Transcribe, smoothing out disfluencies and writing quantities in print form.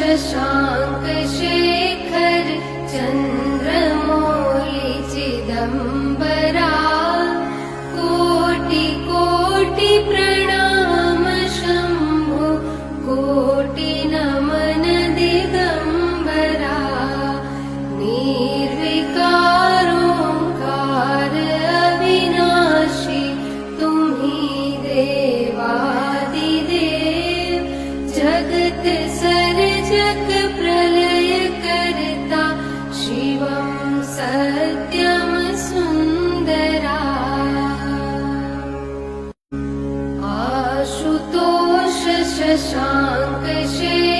शशांक शेखर चंद्रमौली चिदंबरा कोटि कोटि प्रणाम शंभो कोटि नमन दिगंबरा निर्विकारोंकार अविनाशी तुम्ही देवादिदेव जगत सर्जक प्रलय करता शिवं सत्यं सुंदरा आशुतोष शशांक शेखर